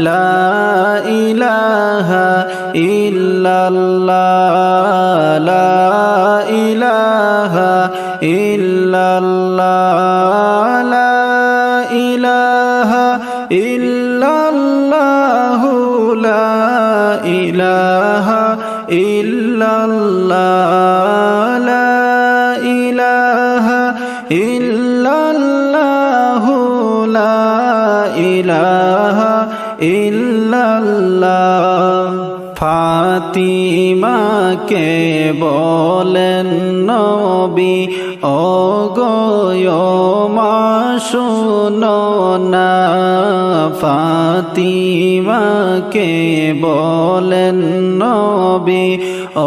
লা ইলাহা ইল্লাল্লাহ লা ইলাহা ইল্লাল্লাহ লা ইলাহা ইল্লাল্লাহ লা ইলাহা ইল্লাল্লাহ লা ইলাহা ইল্লাল্লাহ লা ইলাহা ইল্লাল্লাহ ফাতিমাকে বলেন নবী ওগো মা শোনো না ফাতিমাকে বলেন নবী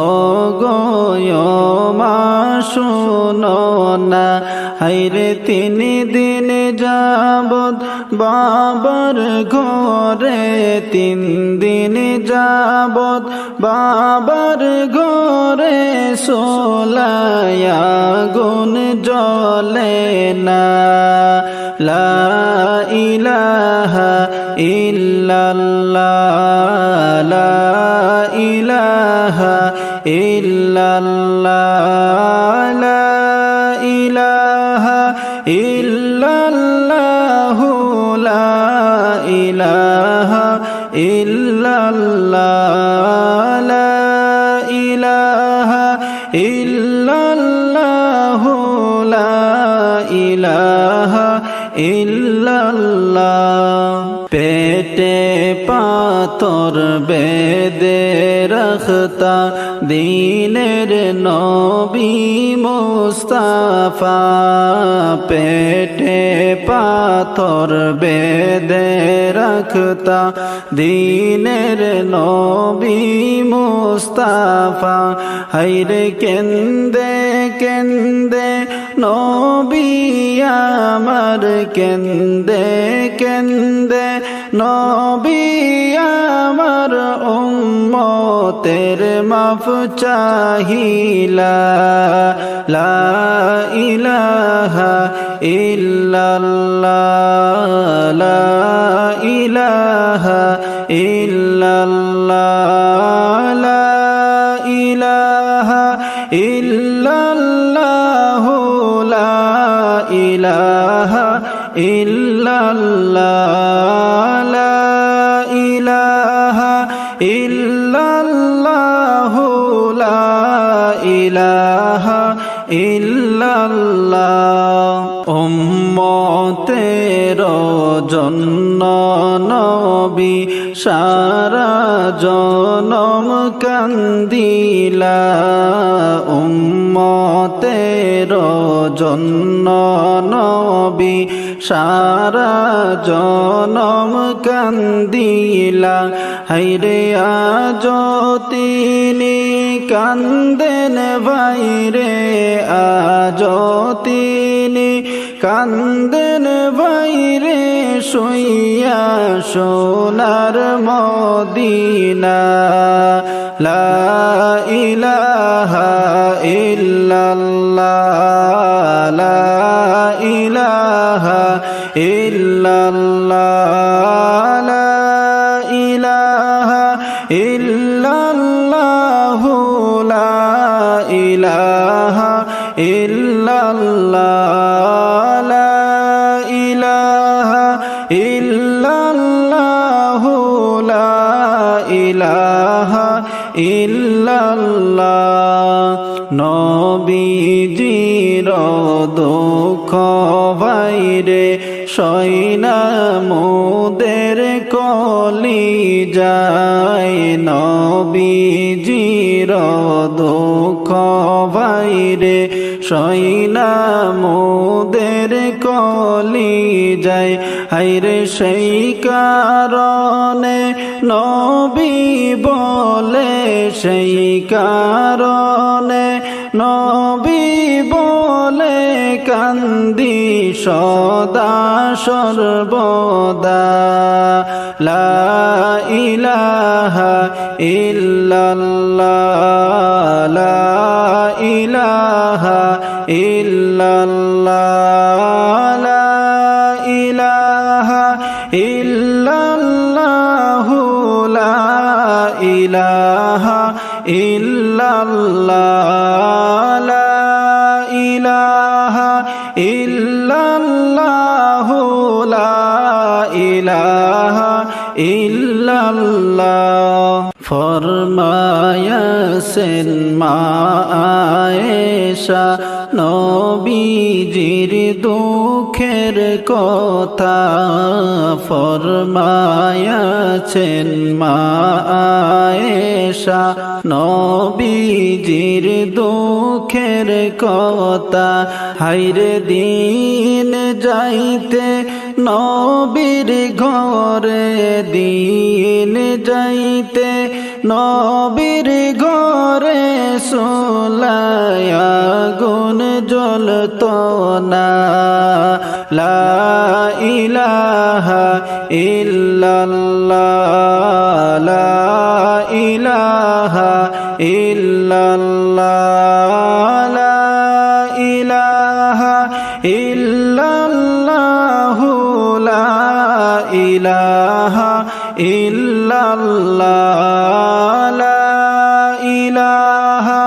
ওগো মা শোনো না হায়রে 3 দিন যাবত বাবার ঘরে 3 দিন যাবত বাবার ঘরে সোলায়া গুণ জ্বলে না লা ইলাহা ইল্লাল্লাহ লা ইলাহা ইল্লাল্লাহ লা ইলাহা ইল্লাল্লাহ লা ইলাহা ইল্লাল্লাহ লা ইলাহা ইল্লাল্লাহ লা ইলাহা ইল্লাল্লাহ পেটে পাথর বেঁধে রাখতা দ্বীনের নবী মুস্তাফা পেটে পাথর বেঁধে রাখতা দ্বীনের নবী মুস্তাফা হায়রে কেন্দে কেন্দে নবী আমার কেন্দে কেন্দে নবী আমার উম্মতের মাফ চাহিলা লা ইলাহা ইল্লাল্লাহ লা ইলাহা ইল্লাল্লাহ লা ইলাহা ইল্লাল্লাহ লা ইলাহা ইল্লাল্লাহ লা ইলাহা ইল্লাল্লাহ লা ইলাহা ইল্লাল্লাহ উম্মতের জন্য নবী সারা জনম কান্দিলা উম্মতের জন্য নবী সারা জনম কান্দিলা হায়রে আজ তিনি কান্দেন ভাইরে আজ তিনি কান্দেন ভাইরে শুইয়া সোনার মদিনা লা ইলাহা ইল্লাল্লাহ লা ইলাহা ইল্লাল্লাহ লা ইলাহা ইল্লাল্লাহ লা ইলাহা ইল্লাল্লাহ লা ইলাহা ইল্লাল্লাহ লা ইলাহা ইল্লাল্লাহ নবীজির দুঃখ ভাইরে সইনা মোদের কলি যায় নবীজির দুঃখ ভাইরে সইনা মোদের কলি যায় হায়রে সেই কারণে নবী বলে সেই কারণে নবী বলে কান্দি সদা সর্বদা লা ইলাহা ইল্লাল্লাহ লা ইলাহা ইল্লাল্লাহ লা ইলাহা ইল্লাল্লাহ ইল্লাল্লাহ লা ইলাহা ইল্লাল্লাহু লা ইলাহা ইল্লাল্লাহ ফরমায়াছেন মা আয়েশা নবীজির দুঃখের কথা ফরমায়াছেন মা আয়েশা নবীজির দুঃখের কথা হায়রে দিন যাইতে নবীর ঘরে দিন যাইতে নবীর ঘরে সোলায়া গুণ জ্বলত না লা ইলাহা ইল্লাল্লাহ লা ইলাহা ইল্লাল্লাহ লা ইলাহা ইল্লাল্লাহু লা ইলাহা ইল্লাল্লাহ লা ইলাহা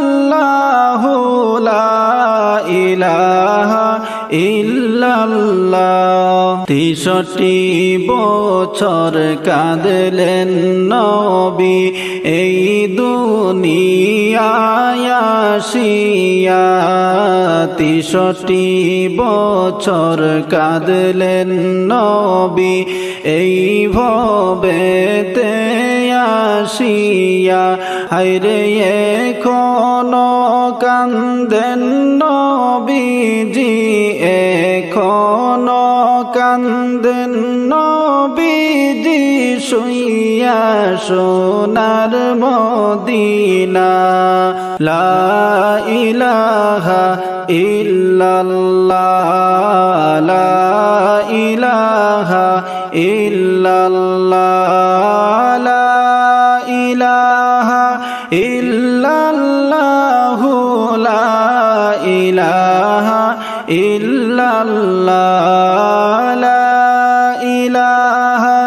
ইল্লাল্লাহু লা ইলাহা ইল্লাল্লাহ 63 বছর কাঁদলেন নবী এই দুনিয়ায় আসিয়া 63 বছর কাঁদলেন নবী এই ভবেতে আসিয়া হায়রে এখনো কান্দেন নবীজি এখনো কান্দেন নবীজি শুইয়া সোনার মদিনা লা ইলাহা ইল্লাল্লাহ লা ইলাহা ইল্লাল্লাহ লা ইলাহা ইল্লাল্লাহু লা ইলাহা ইল্লাল্লাহ লা ইলাহা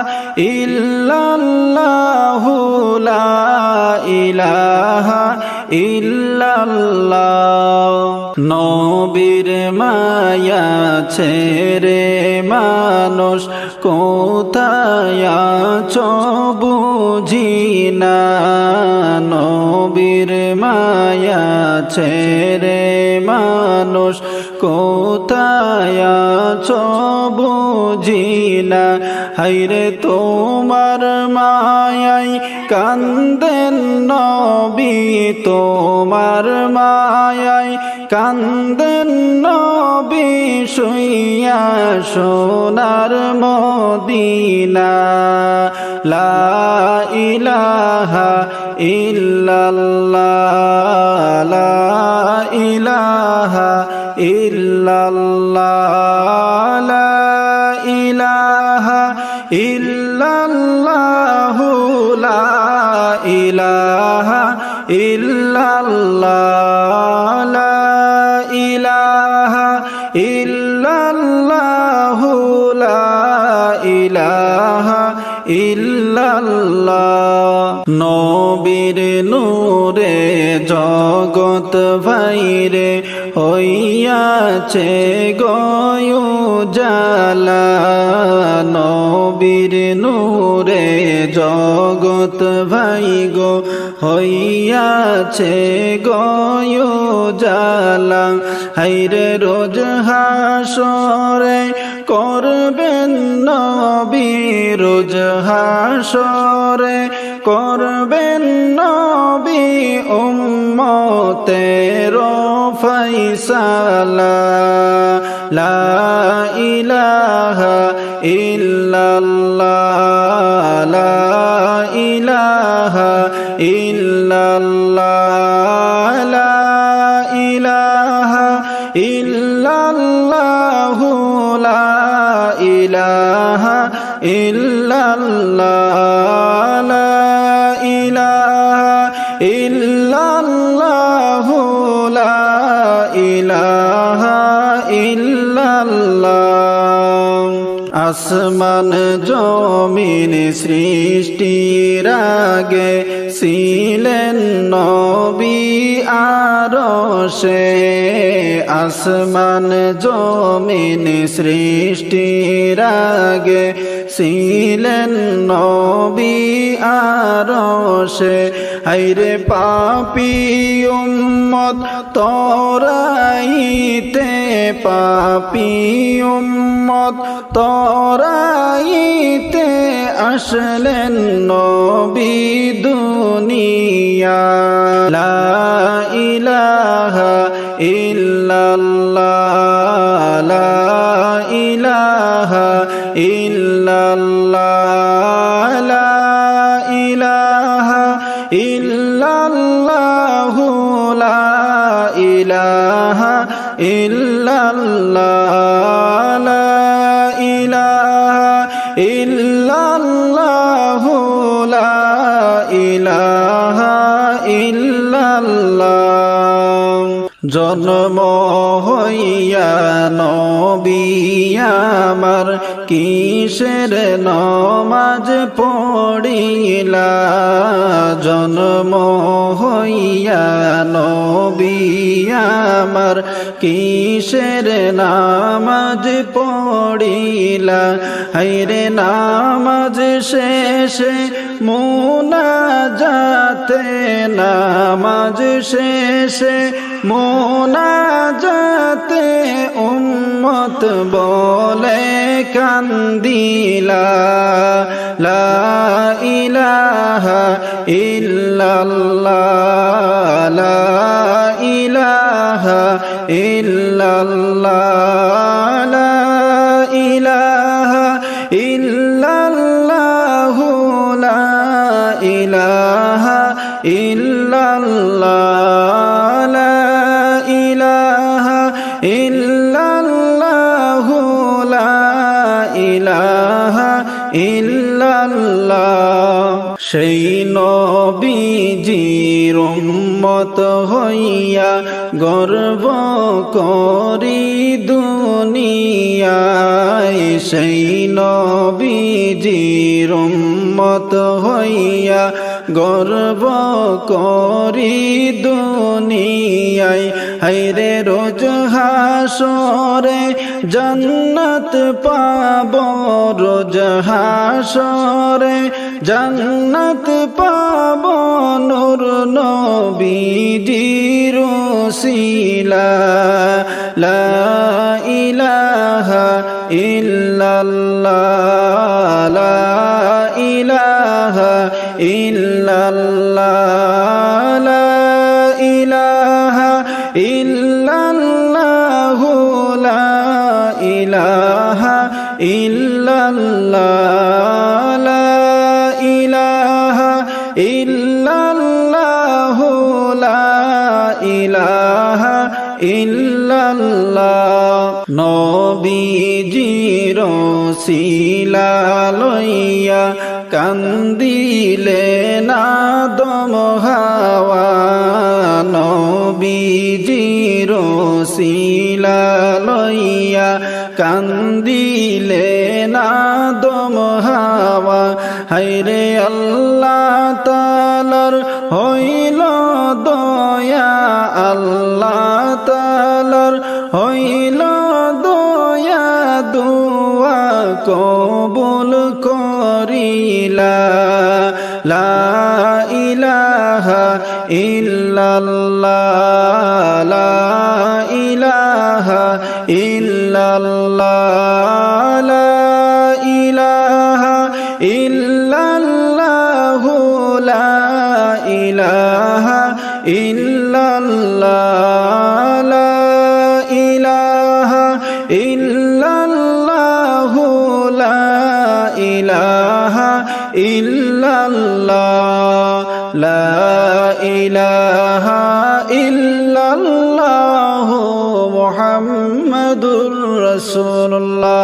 ইল্লাল্লাহু লা ইলাহা ইল্লাল্লাহ নবীর মায়া ছেড়ে মানুষ কোথায় আছো বুঝি না নবীর মায়া ছেড়ে মানুষ কোথায় আছো বুঝি না হায়রে তোমার মায়াই কান্দেন নবী তোমার মায়াই কান্দেন নবী শুইয়া সোনার মদিনা লা ইলাহা ইল্লাল্লাহ লা ইলাহা ইল্লাল্লাহ লা ইলাহা ইল্লাল্লাহু লা ইলাহা ইল্লাল্লাহ লা ইলাহা ইল্লাল্লাহু লা ইলাহা ইল্লাল্লাহ নবীর নূরে জগৎ ভাইরে হইয়াছে গয়ুজালা নবীর নূরে জগৎ ভাই গো হইয়াছে গয়ুজালা হায়রে রোজ হাসরে করবেন নবী রোজ হাসরে করবেন নবী উম্মতের ফায়সালা লা ইলাহা ইল্লাল্লাহ লা ইলাহা ইল্লাল্লাহ লা ইলাহা ইল্লাল্লাহ লা ইলাহা ইল্লাল্লাহ লা ইলাহা ইল্লাল্লাহ লা ইলাহা ইল্লাল্লাহ আসমান জমিন সৃষ্টির আগে ছিলেন নবী আরশে। আসমান জমিন সৃষ্টির আগে ছিলেন নবী আরশে। হায়রে পাপী উম্মত তরাইতে, পাপী উম্মত তরাইতে আসলেন নবী দুনিয়া। লা ইলাহা ইল্লাল্লাহ, লা ইলাহা ইল্লাল্লাহ, লা ইলাহা ইল্লাল্লাহু, লা ইলাহা ইল্লাল্লাহ, লা ইলাহা ইল্লাল্লাহু, লা ইলাহা ইল্লাল্লাহ। জন্ম হইয়া নবী আমার কিসের নমাজ পড়িলা। জন্ম হইয়া নবী আমার কিসের নামাজ পড়িলা। হায়রে নামাজ শেষে মুনাজাতে, নামাজ শেষে মুনাজাতে উম্মত বলে কান্দিলা। লা ইলাহা ইল্লাল্লাহ, লা ইলাহা ইল্লাল্লাহ, লা ইলাহা ইল্লাল্লাহু, লা ইলাহা ইল্লাল্লাহ, লা ইলাহা ইল্লাল্লাহু, লা ইলাহা ইল্লাল্লাহ। সেই নবীজির উম্মত হইয়া গর্ব করি দুনিয়ায়। সেই নবীজির উম্মত হইয়া গর্ব করি দুনিয়ায়। হায়রে রোজ হাসরে জান্নাত পাব, রোজ হাসরে জান্নাত পাব নূর নবীজির ওসিলা। লা ইলাহা ইল্লাল্লাহ, লা ইলাহা ইল্লাল্লাহ, লা ইলাহা ইল্লাল্লাহু, লা ইলাহা ইল্লাল্লাহ, লা ইলাহা ইল্লাল্লাহু, লা ইলাহা ইল্লাল্লাহ। নবীজির ওসিলা লইয়া কান্দিলেন আদম হাওয়া। নবীজির ওসিলা লইয়া কান্দিলেন আদম হাওয়া। হায়রে আল্লাহ তাআলার হইল দয়া, আল্লাহ তাআলার হইল দয়া, দুআ কবুল করিলা। লা ইলাহা ইল্লাল্লাহ, লা ইলাহা ইল্লাল্লাহ, লা ইলাহা ইল্লাল্লাহু, লা ইলাহা ইল্লাল্লাহ, লা ইলাহা ইল্লাল্লাহু, লা ইলাহা ইল্লাল্লাহ, লা ইলাহা ইল্লাল্লাহু মুহাম্মাদুর রাসূলুল্লাহ।